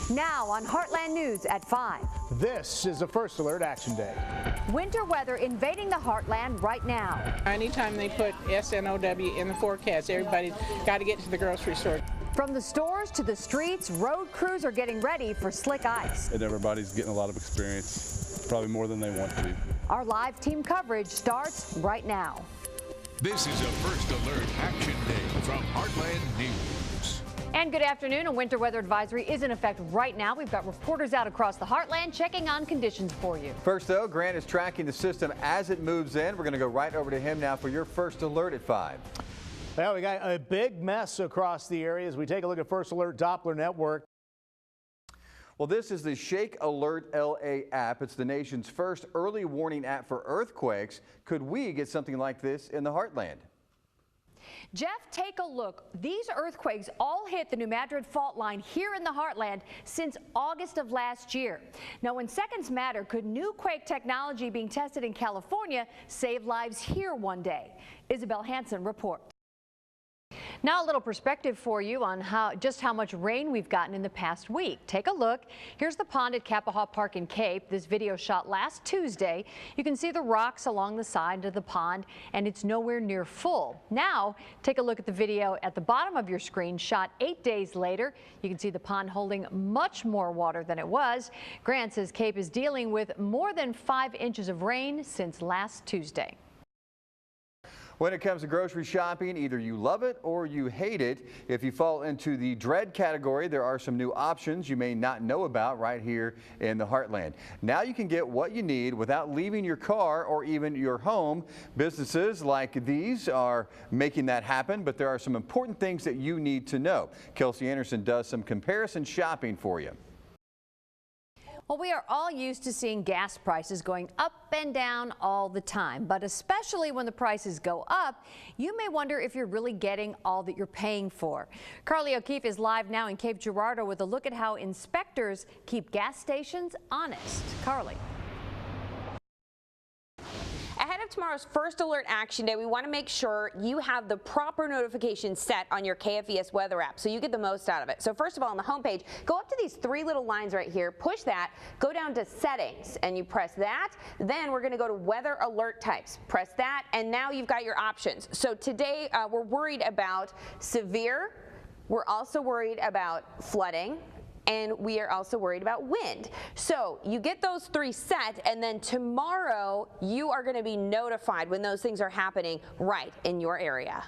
Now on Heartland News at 5. This is a First Alert Action Day. Winter weather invading the Heartland right now. Anytime they put SNOW in the forecast, everybody's got to get to the grocery store. From the stores to the streets, road crews are getting ready for slick ice. And everybody's getting a lot of experience, probably more than they want to. Our live team coverage starts right now. This is a First Alert Action Day from Heartland News. And good afternoon. A winter weather advisory is in effect right now. We've got reporters out across the Heartland checking on conditions for you. First, though, Grant is tracking the system as it moves in. We're going to go right over to him now for your First Alert at 5. Well, we got a big mess across the area as we take a look at First Alert Doppler Network. Well, this is the Shake Alert LA app. It's the nation's first early warning app for earthquakes. Could we get something like this in the Heartland? Jeff, take a look. These earthquakes all hit the New Madrid fault line here in the Heartland since August of last year. Now, when seconds matter, could new quake technology being tested in California save lives here one day? Isabel Hansen reports. Now a little perspective for you on just how much rain we've gotten in the past week. Take a look. Here's the pond at Kappahaw Park in Cape. This video shot last Tuesday. You can see the rocks along the side of the pond, and it's nowhere near full. Now take a look at the video at the bottom of your screen shot 8 days later. You can see the pond holding much more water than it was. Grant says Cape is dealing with more than 5 inches of rain since last Tuesday. When it comes to grocery shopping, either you love it or you hate it. If you fall into the dread category, there are some new options you may not know about right here in the Heartland. Now you can get what you need without leaving your car or even your home. Businesses like these are making that happen, but there are some important things that you need to know. Kelsey Anderson does some comparison shopping for you. Well, we are all used to seeing gas prices going up and down all the time, but especially when the prices go up, you may wonder if you're really getting all that you're paying for. Carly O'Keefe is live now in Cape Girardeau with a look at how inspectors keep gas stations honest. Carly. Ahead of tomorrow's First Alert Action Day, we want to make sure you have the proper notifications set on your KFES weather app so you get the most out of it. So first of all, on the homepage, go up to these 3 little lines right here, push that, go down to settings, and you press that. Then we're going to go to weather alert types. Press that, and now you've got your options. So today we're worried about severe. We're also worried about flooding. And we are also worried about wind. So you get those 3 set, and then tomorrow you are going to be notified when those things are happening right in your area.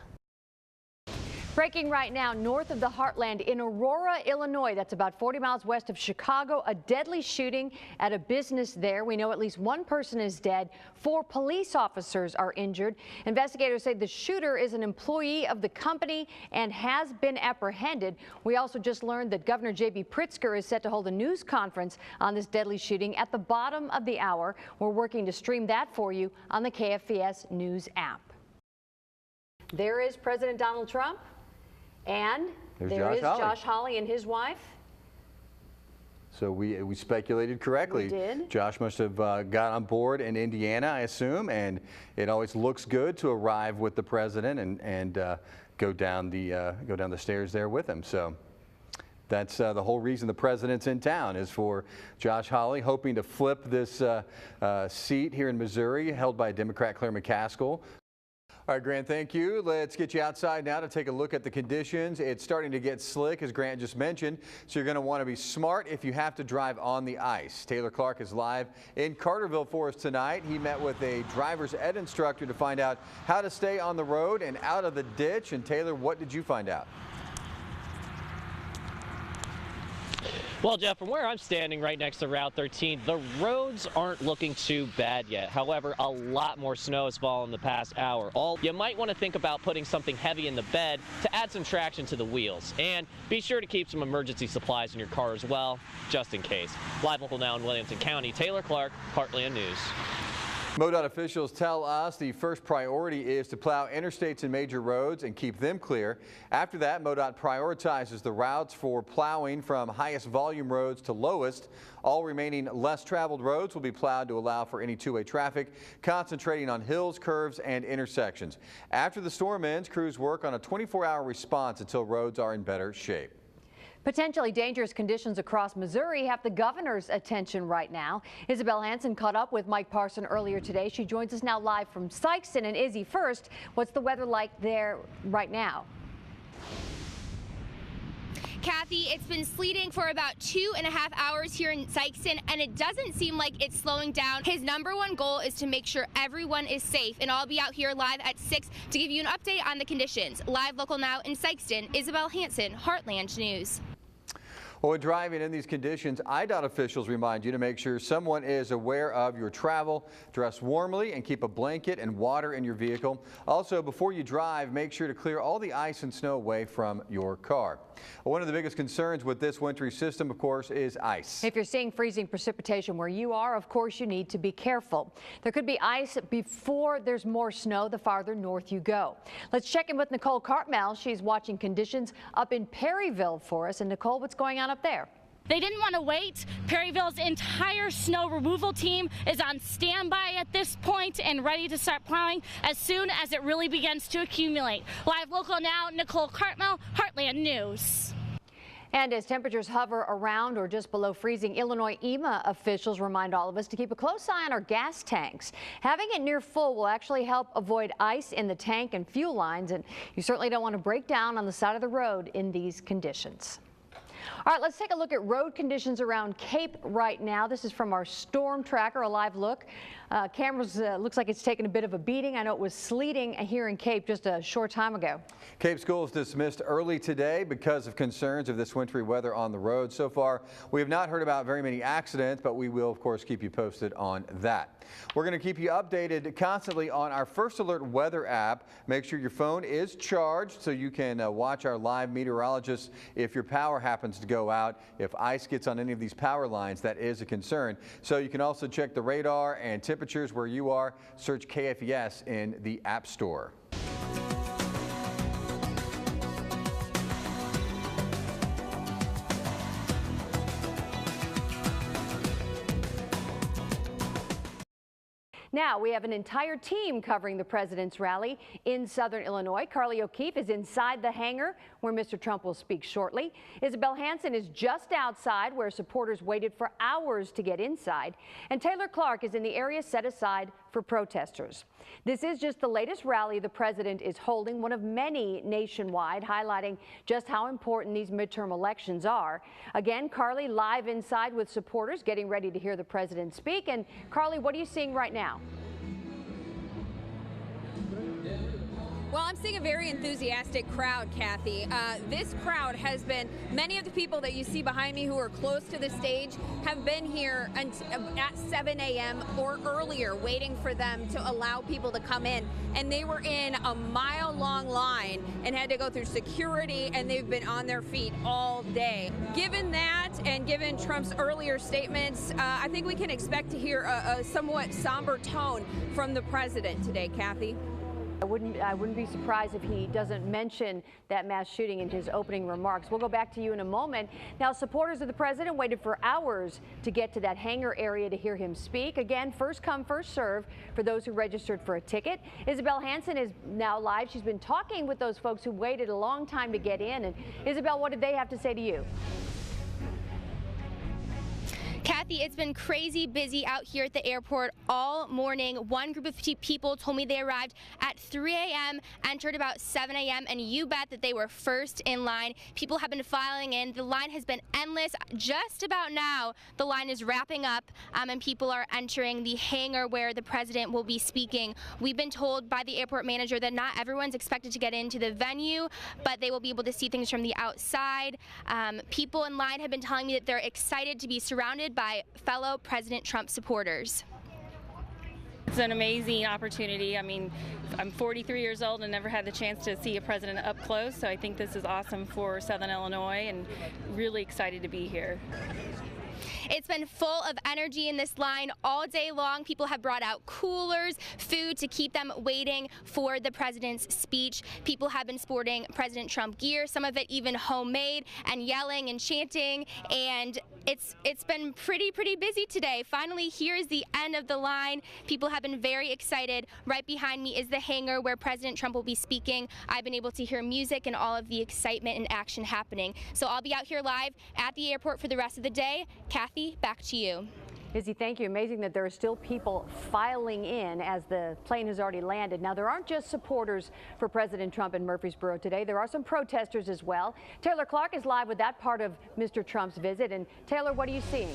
Breaking right now north of the Heartland in Aurora, Illinois. That's about 40 miles west of Chicago. A deadly shooting at a business there. We know at least 1 person is dead. 4 police officers are injured. Investigators say the shooter is an employee of the company and has been apprehended. We also just learned that Governor J.B. Pritzker is set to hold a news conference on this deadly shooting at the bottom of the hour. We're working to stream that for you on the KFES News app. There is President Donald Trump. And there is Josh Hawley and his wife. So we speculated correctly. We did. Josh must have got on board in Indiana, I assume, and it always looks good to arrive with the president and go down the stairs there with him. So that's the whole reason the president's in town is for Josh Hawley, hoping to flip this seat here in Missouri, held by Democrat Claire McCaskill. All right, Grant, thank you. Let's get you outside now to take a look at the conditions. It's starting to get slick, as Grant just mentioned, so you're going to want to be smart if you have to drive on the ice. Taylor Clark is live in Carterville for us tonight. He met with a driver's ed instructor to find out how to stay on the road and out of the ditch. And Taylor, what did you find out? Well, Jeff, from where I'm standing right next to Route 13, the roads aren't looking too bad yet. However, a lot more snow has fallen the past hour. You might want to think about putting something heavy in the bed to add some traction to the wheels. And be sure to keep some emergency supplies in your car as well, just in case. Live local now in Williamson County, Taylor Clark, Heartland News. MoDOT officials tell us the first priority is to plow interstates and major roads and keep them clear. After that, MoDOT prioritizes the routes for plowing from highest volume roads to lowest. All remaining less traveled roads will be plowed to allow for any two-way traffic, concentrating on hills, curves, and intersections. After the storm ends, crews work on a 24-hour response until roads are in better shape. Potentially dangerous conditions across Missouri have the governor's attention right now. Isabel Hansen caught up with Mike Parson earlier today. She joins us now live from Sikeston. And Izzy, first, what's the weather like there right now? Kathy, it's been sleeting for about 2.5 hours here in Sikeston, and it doesn't seem like it's slowing down. His #1 goal is to make sure everyone is safe, and I'll be out here live at 6 to give you an update on the conditions. Live local now in Sikeston, Isabel Hansen, Heartland News. Well, when driving in these conditions, IDOT officials remind you to make sure someone is aware of your travel, dress warmly, and keep a blanket and water in your vehicle. Also, before you drive, make sure to clear all the ice and snow away from your car. One of the biggest concerns with this wintry system, of course, is ice. If you're seeing freezing precipitation where you are, of course, you need to be careful. There could be ice before there's more snow the farther north you go. Let's check in with Nicole Cartmel. She's watching conditions up in Perryville for us. And Nicole, what's going on up there? They didn't want to wait. Perryville's entire snow removal team is on standby at this point and ready to start plowing as soon as it really begins to accumulate. Live local now, Nicole Cartmel, Heartland News. And as temperatures hover around or just below freezing, Illinois EMA officials remind all of us to keep a close eye on our gas tanks. Having it near full will actually help avoid ice in the tank and fuel lines, and you certainly don't want to break down on the side of the road in these conditions. All right, let's take a look at road conditions around Cape right now. This is from our storm tracker, a live look. Cameras looks like it's taken a bit of a beating. I know it was sleeting here in Cape just a short time ago. Cape schools dismissed early today because of concerns of this wintry weather on the road. So far, we have not heard about very many accidents, but we will, of course, keep you posted on that. We're going to keep you updated constantly on our First Alert weather app. Make sure your phone is charged so you can watch our live meteorologists if your power happens to go out. If ice gets on any of these power lines, that is a concern. So you can also check the radar and temperatures where you are. Search KFES in the App Store. Now we have an entire team covering the president's rally in Southern Illinois. Carly O'Keefe is inside the hangar where Mr. Trump will speak shortly. Isabel Hansen is just outside where supporters waited for hours to get inside. And Taylor Clark is in the area set aside for protesters. This is just the latest rally the president is holding, one of many nationwide, highlighting just how important these midterm elections are. Again, Carly live inside with supporters getting ready to hear the president speak. And Carly, what are you seeing right now? Well, I'm seeing a very enthusiastic crowd, Kathy. This crowd has been, many of the people that you see behind me who are close to the stage have been here at 7 a.m. or earlier waiting for them to allow people to come in. And they were in a mile-long line and had to go through security, and they've been on their feet all day. Given that, and given Trump's earlier statements, I think we can expect to hear a somewhat somber tone from the president today, Kathy. I wouldn't be surprised if he doesn't mention that mass shooting in his opening remarks. We'll go back to you in a moment. Now, supporters of the president waited for hours to get to that hangar area to hear him speak. Again, first come, first serve for those who registered for a ticket. Isabel Hansen is now live. She's been talking with those folks who waited a long time to get in. And Isabel, what did they have to say to you? Kathy, it's been crazy busy out here at the airport all morning. One group of people told me they arrived at 3 a.m., entered about 7 a.m., and you bet that they were first in line. People have been filing in. The line has been endless. Just about now, the line is wrapping up, and people are entering the hangar where the president will be speaking. We've been told by the airport manager that not everyone's expected to get into the venue, but they will be able to see things from the outside. People in line have been telling me that they're excited to be surrounded by fellow President Trump supporters. It's an amazing opportunity. I mean, I'm 43 years old and never had the chance to see a president up close, so I think this is awesome for Southern Illinois and really excited to be here. It's been full of energy in this line all day long. People have brought out coolers, food to keep them waiting for the president's speech. People have been sporting President Trump gear, some of it even homemade, and yelling and chanting, and it's been pretty busy today. Finally, here is the end of the line. People have been very excited. Right behind me is the hangar where President Trump will be speaking. I've been able to hear music and all of the excitement and action happening. So I'll be out here live at the airport for the rest of the day. Kathy, back to you. Izzy, thank you. Amazing that there are still people filing in as the plane has already landed. Now, there aren't just supporters for President Trump in Murfreesboro today. There are some protesters as well. Taylor Clark is live with that part of Mr. Trump's visit. And Taylor, what are you seeing?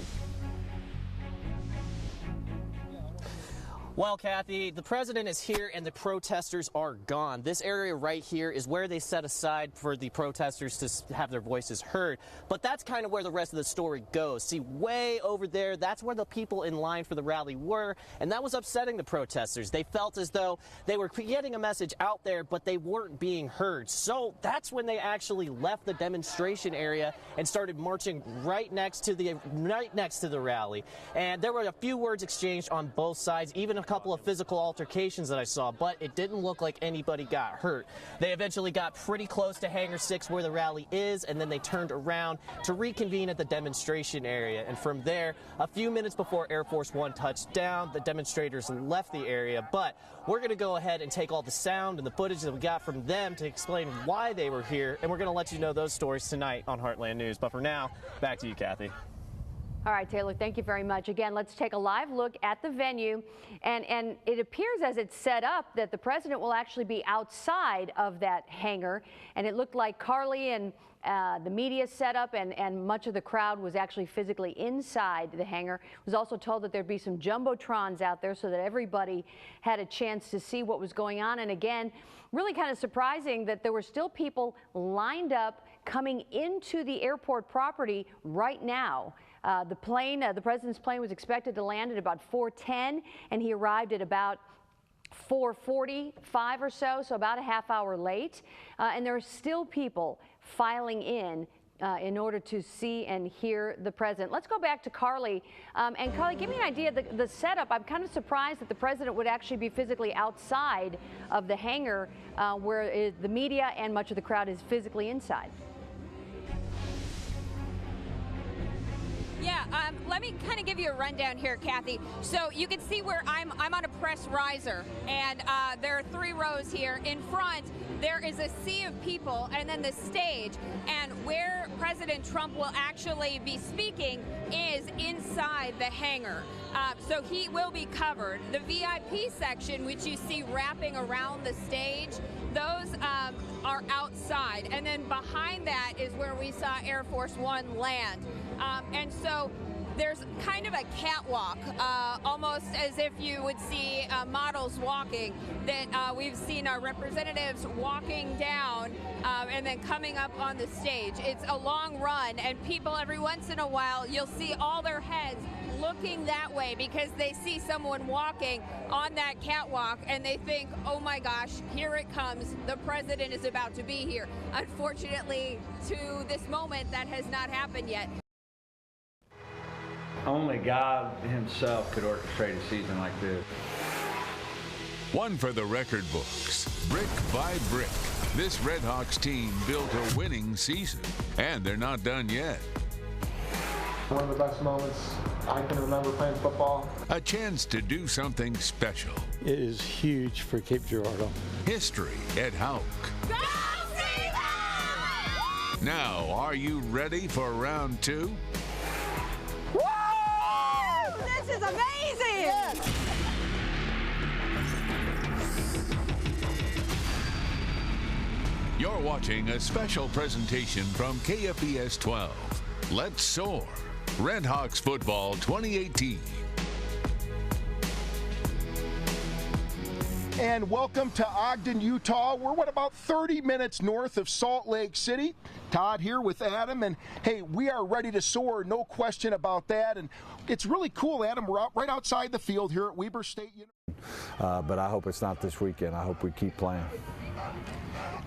Well, Kathy, the president is here and the protesters are gone. This area right here is where they set aside for the protesters to have their voices heard. But that's kind of where the rest of the story goes. See, way over there, that's where the people in line for the rally were, and that was upsetting the protesters. They felt as though they were getting a message out there, but they weren't being heard. So that's when they actually left the demonstration area and started marching right next to the rally. And there were a few words exchanged on both sides, even a couple of physical altercations that I saw, but it didn't look like anybody got hurt. They eventually got pretty close to Hangar 6 where the rally is, and then they turned around to reconvene at the demonstration area. And from there, a few minutes before Air Force One touched down, the demonstrators left the area. But we're going to go ahead and take all the sound and the footage that we got from them to explain why they were here, and we're going to let you know those stories tonight on Heartland News. But for now, back to you, Kathy. All right, Taylor, thank you very much. Again, let's take a live look at the venue. And it appears as it's set up that the president will actually be outside of that hangar. And it looked like Carly and the media setup and much of the crowd was actually physically inside the hangar. Was also told that there'd be some jumbotrons out there so that everybody had a chance to see what was going on. And again, really kind of surprising that there were still people lined up coming into the airport property right now. The president's plane was expected to land at about 4:10, and he arrived at about 4:45 or so about a half hour late. And there are still people filing in order to see and hear the president. Let's go back to Carly. And Carly, give me an idea of the setup. I'm kind of surprised that the president would actually be physically outside of the hangar where the media and much of the crowd is physically inside. Yeah, let me kind of give you a rundown here, Kathy. So you can see where I'm on a press riser, and there are 3 rows here. In front, there is a sea of people, and then the stage. And where President Trump will actually be speaking is inside the hangar. So he will be covered. The VIP section, which you see wrapping around the stage, those are outside. And then behind that is where we saw Air Force One land. And so there's kind of a catwalk, almost as if you would see models walking, that we've seen our representatives walking down and then coming up on the stage. It's a long run, and people every once in a while, you'll see all their heads looking that way because they see someone walking on that catwalk and they think, oh my gosh, here it comes. The president is about to be here. Unfortunately, to this moment, that has not happened yet. Only God himself could orchestrate a season like this. One for the record books, brick by brick. This Redhawks team built a winning season, and they're not done yet. One of the best moments I can remember playing football. A chance to do something special. It is huge for Cape Girardeau. History at Hauk. Go Steelers! Now, are you ready for round 2? Woo! This is amazing! Yes. You're watching a special presentation from KFES 12. Let's soar. Redhawks football 2018. And welcome to Ogden, Utah. We're about 30 minutes north of Salt Lake City. Todd here with Adam, and hey, we are ready to soar, no question about that. And it's really cool, Adam. We're right outside the field here at Weber State University. But I hope it's not this weekend. I hope we keep playing.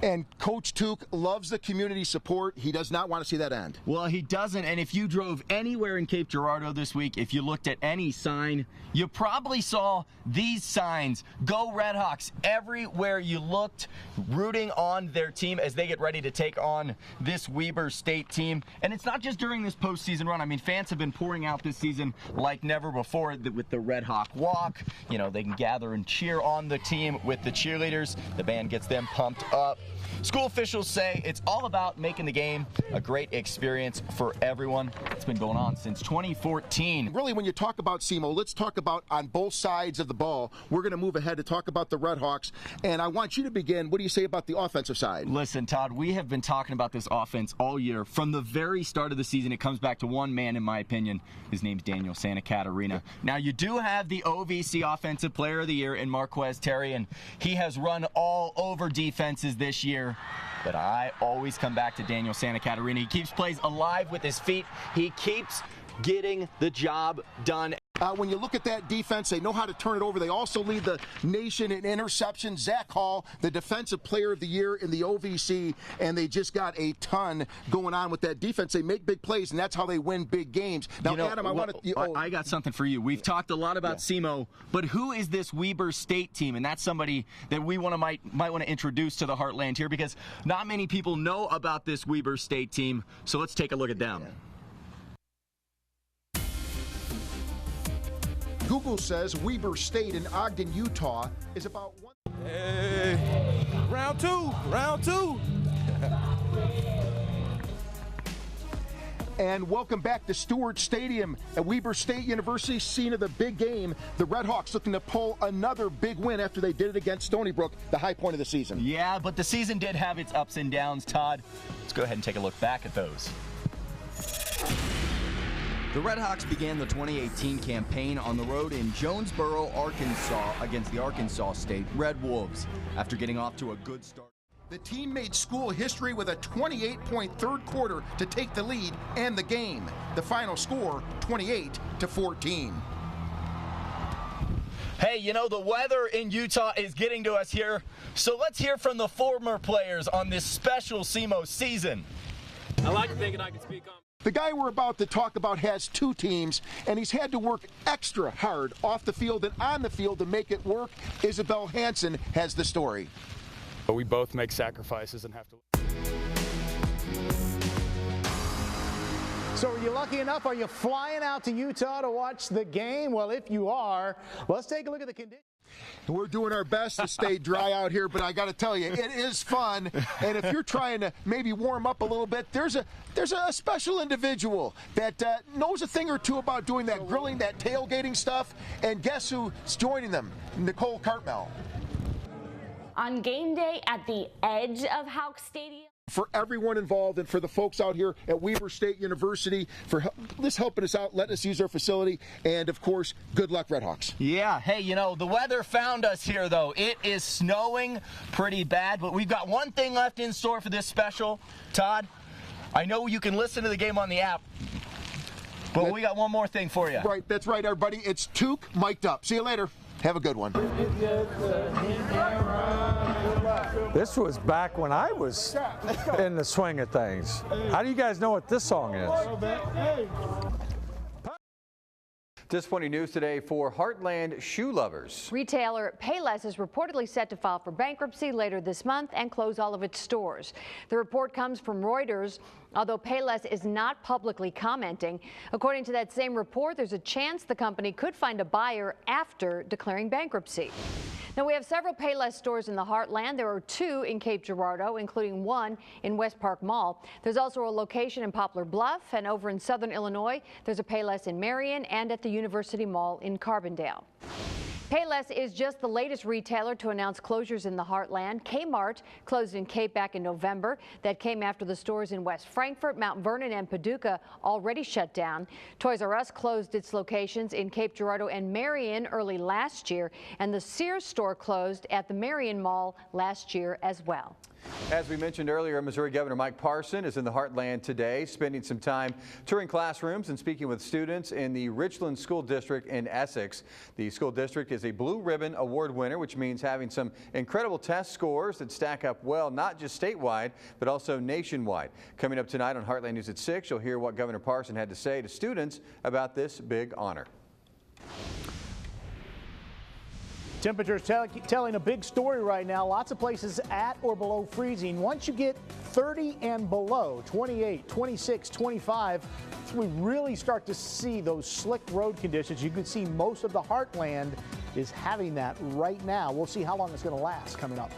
And Coach Tuke loves the community support. He does not want to see that end. Well, he doesn't, and if you drove anywhere in Cape Girardeau this week, if you looked at any sign, you probably saw these signs, Go Redhawks, everywhere you looked, rooting on their team as they get ready to take on this Weber State team. And it's not just during this postseason run. I mean, fans have been pouring out this season like never before with the Red Hawk Walk. You know, they can gather and cheer on the team with the cheerleaders. The band gets them pumped up. School officials say it's all about making the game a great experience for everyone. It's been going on since 2014. Really, when you talk about SEMO, let's talk about on both sides of the ball. We're going to move ahead to talk about the Red Hawks, and I want you to begin. What do you say about the offensive side? Listen, Todd, we have been talking about this offense all year. From the very start of the season, it comes back to one man, in my opinion. His name's Daniel Santa Catarina. Now, you do have the OVC Offensive Player of the Year in Marquez Terry, and he has run all over defenses this year. But I always come back to Daniel Santa Catarina. He keeps plays alive with his feet. He keeps getting the job done. When you look at that defense, they know how to turn it over. They also lead the nation in interceptions. Zach Hall, the Defensive Player of the Year in the OVC, and they just got a ton going on with that defense. They make big plays, and that's how they win big games. Now, you know, Adam, I got something for you. We've talked a lot about SEMO, but who is this Weber State team? And that's somebody that we might want to introduce to the Heartland here, because not many people know about this Weber State team. So let's take a look at them. Google says Weber State in Ogden, Utah is about one. Hey, round two. And welcome back to Stewart Stadium at Weber State University, scene of the big game. The Red Hawks looking to pull another big win after they did it against Stony Brook, the high point of the season. Yeah, but the season did have its ups and downs, Todd. Let's go ahead and take a look back at those. The Red Hawks began the 2018 campaign on the road in Jonesboro, Arkansas against the Arkansas State Red Wolves after getting off to a good start. The team made school history with a 28-point third quarter to take the lead and the game. The final score, 28-14. Hey, you know, the weather in Utah is getting to us here, so let's hear from the former players on this special SEMO season. I like thinking I can speak on. The guy we're about to talk about has two teams, and he's had to work extra hard off the field and on the field to make it work. Isabel Hansen has the story. But we both make sacrifices and have to. So are you lucky enough? Are you flying out to Utah to watch the game? Well, if you are, let's take a look at the conditions. We're doing our best to stay dry out here, but I got to tell you, it is fun. And if you're trying to maybe warm up a little bit, there's a special individual that knows a thing or two about doing that grilling, that tailgating stuff. And guess who's joining them? Nicole Cartmel. On game day at the edge of Houck Stadium. For everyone involved and for the folks out here at Weber State University for helping us out, letting us use their facility, and of course, good luck, Red Hawks. Yeah, hey, you know, the weather found us here, though. It is snowing pretty bad, but we've got one thing left in store for this special. Todd, I know you can listen to the game on the app, but we got one more thing for you. Right, that's right, everybody. It's Tuke mic'd up. See you later. Have a good one. This was back when I was in the swing of things. How do you guys know what this song is? Disappointing news today for Heartland shoe lovers. Retailer Payless is reportedly set to file for bankruptcy later this month and close all of its stores. The report comes from Reuters, although Payless is not publicly commenting. According to that same report, there's a chance the company could find a buyer after declaring bankruptcy. Now, we have several Payless stores in the Heartland. There are 2 in Cape Girardeau, including 1 in West Park Mall. There's also a location in Poplar Bluff, and over in Southern Illinois, there's a Payless in Marion and at the University Mall in Carbondale. Payless is just the latest retailer to announce closures in the Heartland. Kmart closed in Cape back in November. That came after the stores in West Frankfort, Mount Vernon, and Paducah already shut down. Toys R Us closed its locations in Cape Girardeau and Marion early last year, and the Sears store closed at the Marion Mall last year as well. As we mentioned earlier, Missouri Governor Mike Parson is in the Heartland today, spending some time touring classrooms and speaking with students in the Richland School District in Essex. The school district is a Blue Ribbon Award winner, which means having some incredible test scores that stack up well, not just statewide, but also nationwide. Coming up tonight on Heartland News at 6, you'll hear what Governor Parson had to say to students about this big honor. Temperatures telling a big story right now. Lots of places at or below freezing. Once you get 30 and below, 28, 26, 25, we really start to see those slick road conditions. You can see most of the Heartland is having that right now. We'll see how long it's going to last coming up.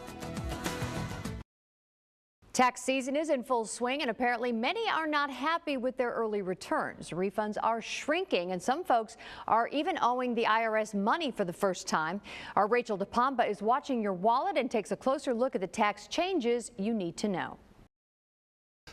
Tax season is in full swing, and apparently many are not happy with their early returns. Refunds are shrinking, and some folks are even owing the IRS money for the first time. Our Rachel DePompa is watching your wallet and takes a closer look at the tax changes you need to know.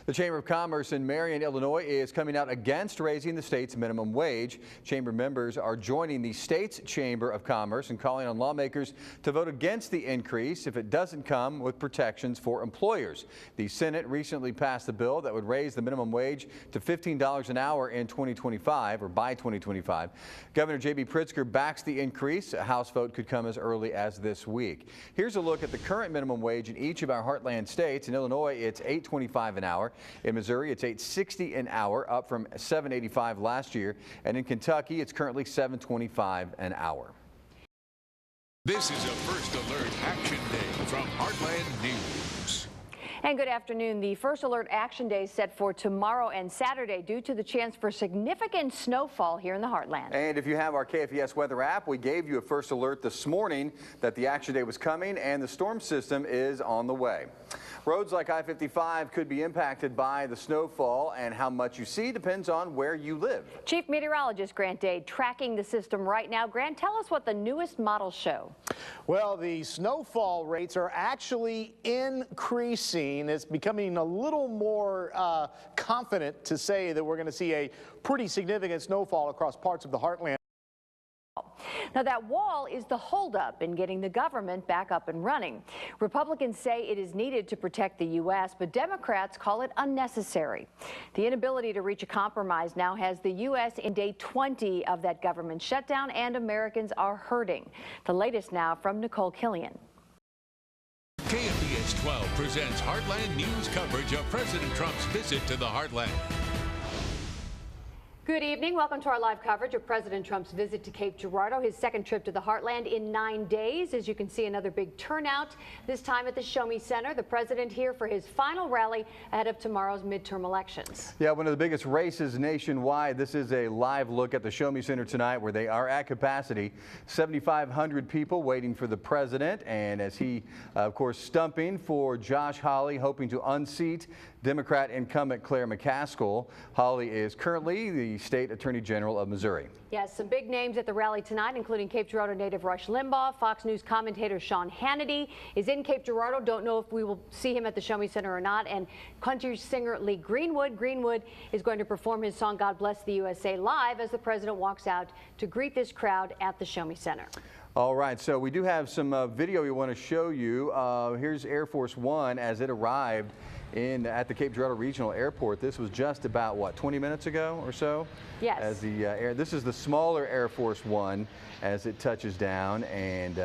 The Chamber of Commerce in Marion, Illinois is coming out against raising the state's minimum wage. Chamber members are joining the state's Chamber of Commerce and calling on lawmakers to vote against the increase if it doesn't come with protections for employers. The Senate recently passed a bill that would raise the minimum wage to $15 an hour in 2025 or by 2025. Governor J.B. Pritzker backs the increase. A House vote could come as early as this week. Here's a look at the current minimum wage in each of our Heartland states. In Illinois, it's $8.25 an hour. In Missouri, it's $8.60 an hour, up from $7.85 last year. And in Kentucky, it's currently $7.25 an hour. This is a First Alert Action Day from Heartland News. And good afternoon. The First Alert Action Day is set for tomorrow and Saturday due to the chance for significant snowfall here in the Heartland. And if you have our KFES weather app, we gave you a first alert this morning that the Action Day was coming and the storm system is on the way. Roads like I-55 could be impacted by the snowfall, and how much you see depends on where you live. Chief Meteorologist Grant Dade tracking the system right now. Grant, tell us what the newest models show. Well, the snowfall rates are actually increasing. It's becoming a little more confident to say that we're going to see a pretty significant snowfall across parts of the Heartland. Now, that wall is the holdup in getting the government back up and running. Republicans say it is needed to protect the U.S., but Democrats call it unnecessary. The inability to reach a compromise now has the U.S. in day 20 of that government shutdown, and Americans are hurting. The latest now from Nicole Killian. KFES 12 presents Heartland News coverage of President Trump's visit to the Heartland. Good evening. Welcome to our live coverage of President Trump's visit to Cape Girardeau, his second trip to the Heartland in 9 days. As you can see, another big turnout, this time at the Show Me Center. The president here for his final rally ahead of tomorrow's midterm elections. Yeah, one of the biggest races nationwide. This is a live look at the Show Me Center tonight, where they are at capacity. 7,500 people waiting for the president, and as he, of course, stumping for Josh Hawley, hoping to unseat Democrat incumbent Claire McCaskill. Hawley is currently the state attorney general of Missouri. Yes, some big names at the rally tonight, including Cape Girardeau native Rush Limbaugh. Fox News commentator Sean Hannity is in Cape Girardeau. Don't know if we will see him at the Show Me Center or not. And country singer Lee Greenwood. Greenwood is going to perform his song God Bless the USA live as the president walks out to greet this crowd at the Show Me Center. All right, so we do have some video we want to show you. Here's Air Force One as it arrived at the Cape Girardeau Regional Airport. This was just about, what, 20 minutes ago or so? Yes. As this is the smaller Air Force One as it touches down, and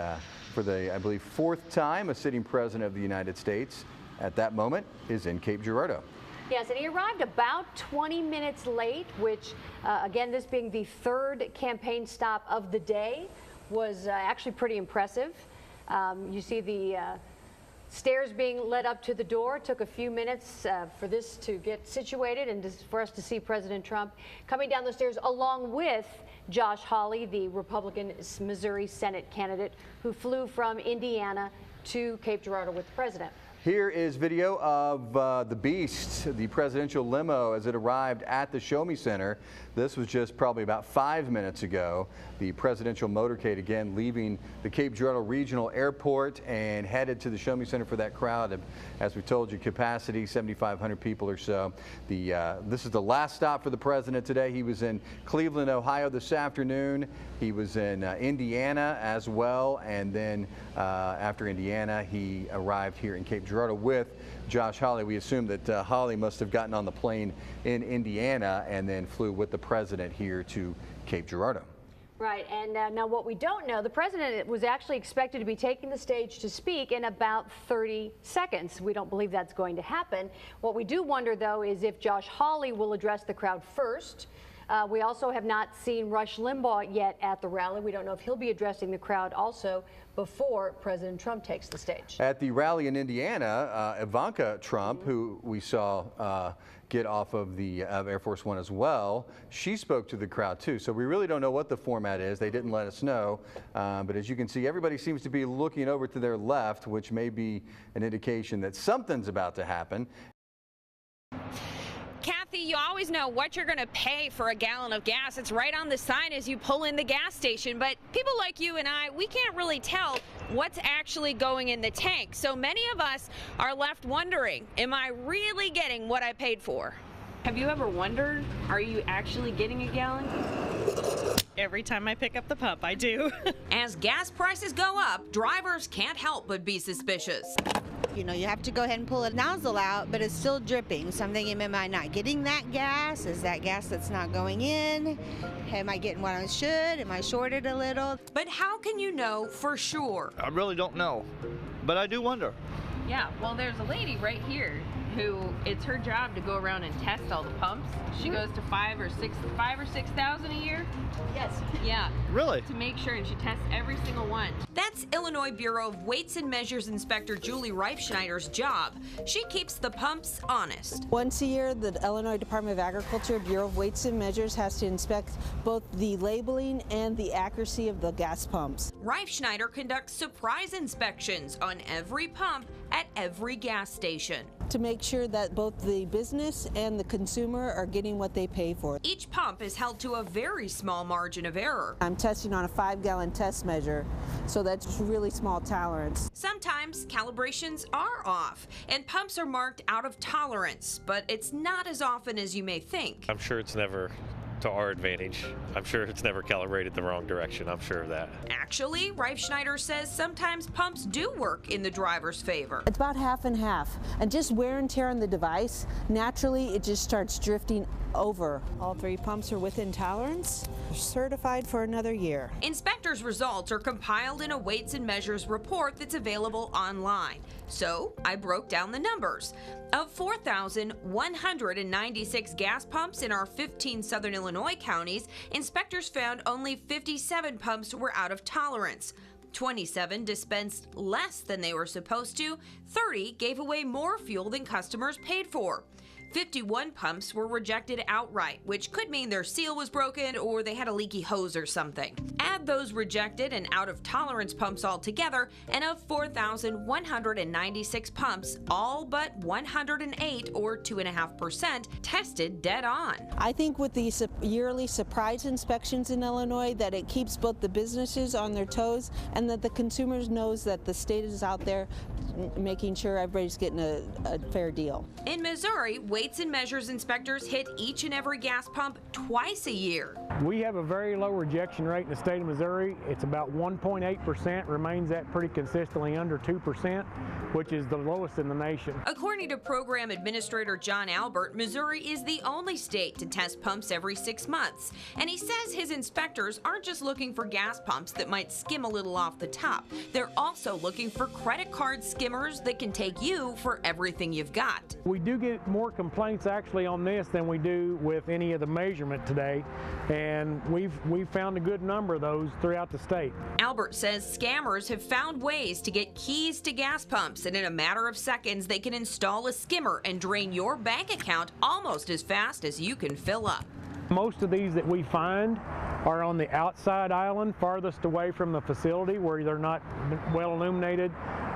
for the, I believe, fourth time, a sitting president of the United States at that moment is in Cape Girardeau. Yes, and he arrived about 20 minutes late, which, again, this being the third campaign stop of the day, was actually pretty impressive. You see the stairs being led up to the door. It took a few minutes for this to get situated and for us to see President Trump coming down the stairs along with Josh Hawley, the Republican Missouri Senate candidate who flew from Indiana to Cape Girardeau with the president. Here is video of the Beast, the presidential limo, as it arrived at the Show Me Center. This was just probably about 5 minutes ago. The presidential motorcade again leaving the Cape Girardeau Regional Airport and headed to the Show Me Center for that crowd. As we told you, capacity 7,500 people or so. This is the last stop for the president today. He was in Cleveland, Ohio this afternoon. He was in Indiana as well, and then after Indiana, he arrived here in Cape Girardeau Girardeau with Josh Hawley. We assume that Hawley must have gotten on the plane in Indiana and then flew with the president here to Cape Girardeau. Right, and now what we don't know, the president was actually expected to be taking the stage to speak in about 30 seconds. We don't believe that's going to happen. What we do wonder, though, is if Josh Hawley will address the crowd first. We also have not seen Rush Limbaugh yet at the rally. We don't know if he'll be addressing the crowd also before President Trump takes the stage. At the rally in Indiana, Ivanka Trump, who we saw get off of the Air Force One as well, she spoke to the crowd too. So we really don't know what the format is. They didn't let us know. But as you can see, everybody seems to be looking over to their left, which may be an indication that something's about to happen. Kathy, you always know what you're going to pay for a gallon of gas. It's right on the sign as you pull in the gas station. But people like you and I, we can't really tell what's actually going in the tank. So many of us are left wondering, am I really getting what I paid for? Have you ever wondered, are you actually getting a gallon? Every time I pick up the pump, I do. As gas prices go up, drivers can't help but be suspicious. You know, you have to go ahead and pull a nozzle out, but it's still dripping. So I'm thinking, am I not getting that gas? Is that gas that's not going in? Am I getting what I should? Am I shorted a little? But how can you know for sure? I really don't know, but I do wonder. Yeah, well, there's a lady right here who it's her job to go around and test all the pumps. She goes to 5 or 6,000 a year. Yes. Yeah. Really? To make sure, and she tests every single one. That's Illinois Bureau of Weights and Measures Inspector Julie Reifschneider's job. She keeps the pumps honest. Once a year, the Illinois Department of Agriculture Bureau of Weights and Measures has to inspect both the labeling and the accuracy of the gas pumps. Reifschneider conducts surprise inspections on every pump at every gas station to make sure that both the business and the consumer are getting what they pay for. Each pump is held to a very small margin of error. I'm testing on a 5-gallon test measure, so that's really small tolerance. Sometimes calibrations are off and pumps are marked out of tolerance, but it's not as often as you may think. I'm sure it's never to our advantage. I'm sure it's never calibrated the wrong direction. I'm sure of that. Actually, Reifschneider says sometimes pumps do work in the driver's favor. It's about half and half, and just wear and tear on the device, naturally it just starts drifting over. All 3 pumps are within tolerance, certified for another year. Inspectors' results are compiled in a weights and measures report that's available online. So I broke down the numbers. Of 4,196 gas pumps in our 15 southern Illinois counties, inspectors found only 57 pumps were out of tolerance. 27 dispensed less than they were supposed to. 30 gave away more fuel than customers paid for. 51 pumps were rejected outright, which could mean their seal was broken or they had a leaky hose or something. Add those rejected and out of tolerance pumps all together, and of 4,196 pumps, all but 108 or 2.5% tested dead on. I think with the yearly surprise inspections in Illinois that it keeps both the businesses on their toes and that the consumers knows that the state is out there making sure everybody's getting a fair deal. In Missouri, weights and measures inspectors hit each and every gas pump twice a year. We have a very low rejection rate in the state of Missouri. It's about 1.8%, remains at pretty consistently under 2%, which is the lowest in the nation. According to Program Administrator John Albert, Missouri is the only state to test pumps every 6 months. And he says his inspectors aren't just looking for gas pumps that might skim a little off the top. They're also looking for credit card skimmers that can take you for everything you've got. We do get more complaints actually on this than we do with any of the measurement today, and we've found a good number of those throughout the state. Albert says scammers have found ways to get keys to gas pumps, and in a matter of seconds they can install a skimmer and drain your bank account almost as fast as you can fill up. Most of these that we find are on the outside island, farthest away from the facility where they're not well illuminated.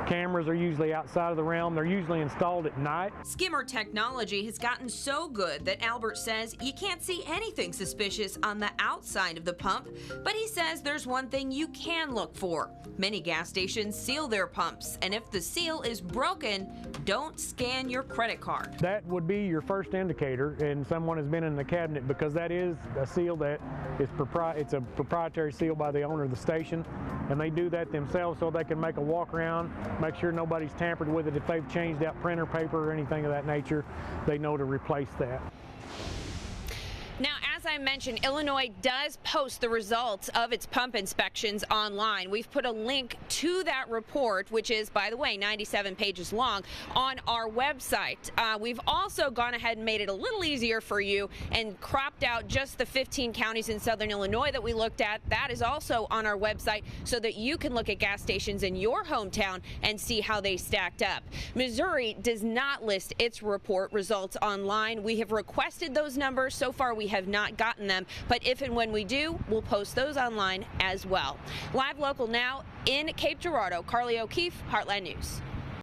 Cameras are usually outside of the realm. They're usually installed at night. Skimmer technology has gotten so good that Albert says you can't see anything suspicious on the outside of the pump, but he says there's one thing you can look for. Many gas stations seal their pumps, and if the seal is broken, don't scan your credit card. That would be your first indicator, and someone has been in the cabinet, because that is a seal that is it's a proprietary seal by the owner of the station, and they do that themselves so they can make a walk around make sure nobody's tampered with it. If they've changed out printer paper or anything of that nature, they know to replace that. Now, as I mentioned, Illinois does post the results of its pump inspections online. We've put a link to that report, which is, by the way, 97 pages long, on our website. We've also gone ahead and made it a little easier for you and cropped out just the 15 counties in southern Illinois that we looked at. That is also on our website so that you can look at gas stations in your hometown and see how they stacked up. Missouri does not list its report results online. We have requested those numbers. So far, we have not gotten them, but if and when we do, we'll post those online as well. Live local now in Cape Girardeau, Carly O'Keefe, Heartland News.